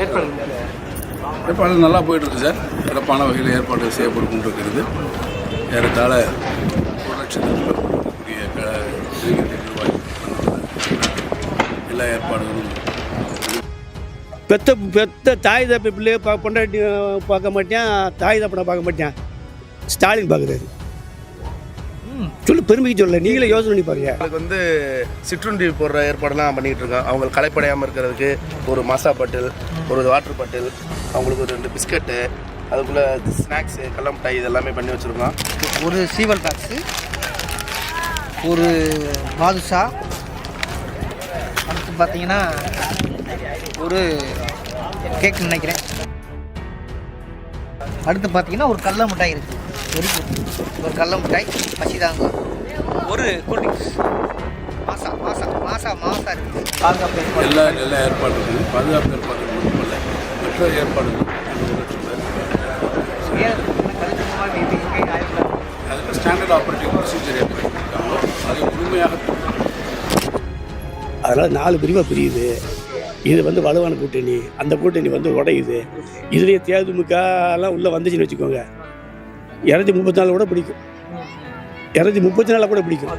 ஏற்பாடு நல்லா போயிட்டுருக்கு சார். சிறப்பான வகையில் ஏற்பாடு செய்யப்பட்டு கொண்டு இருக்கிறது. ஏறத்தாழ 1,00,000 எல்லா ஏற்பாடுகளும் பெத்த தாய் தப்ப பிள்ளைய பொண்டாட்டி பார்க்க மாட்டேன், தாய் தப்பனை பார்க்க மாட்டேன், ஸ்டாலின் பார்க்குறாரு. சொல்லு, பெருமைக்கு சொல்ல, நீங்களே யோசனை பண்ணி பாருங்க. அவங்களுக்கு சிற்றுண்டி போடுற ஏற்பாடெல்லாம் பண்ணிக்கிட்டு இருக்கோம். அவங்களுக்கு களைப்படையாமல் இருக்கிறதுக்கு ஒரு மசா பாட்டில், ஒரு வாட்டர் பாட்டில், அவங்களுக்கு ஒரு 2 பிஸ்கட்டு, அதுக்குள்ளே ஸ்நாக்ஸு, கடல மிட்டாய் இதெல்லாமே பண்ணி வச்சுருக்கோம். ஒரு சீவல் பாக்ஸு, ஒரு பாதுஷா, அடுத்து பார்த்தீங்கன்னா ஒரு கேக் நினைக்கிறேன். அடுத்து பார்த்தீங்கன்னா ஒரு கடல மிட்டாய் இருக்குது. Very good. ஒரு கடல மிட்டாய் பசிதாங்க. ஒரு கூல்ட்ரிங்க்ஸ் மாசா மாசா மாசா மாசா இருக்குது. பாதுகாப்பு ஏற்பாடு எல்லா ஏற்பாடு இருக்குது. பாதுகாப்பு ஏற்பாடு மட்டுமல்ல, மற்ற ஏற்பாடுகள் அதுக்கு ஸ்டாண்டர்ட் ஆப்ரேட்டிங் ப்ரொசீஜர் எப்படி இருக்காங்களோ அதை முழுமையாக. அதனால் 4 பிரிவாக பிரியுது. இது வலுவான கூட்டணி, அந்த கூட்டணி உடையுது. இதுலேயே தேமுதிகலாம் உள்ளே வந்துச்சுன்னு வச்சுக்கோங்க, 234 கூட பிடிக்கும், 234 கூட பிடிக்கும்.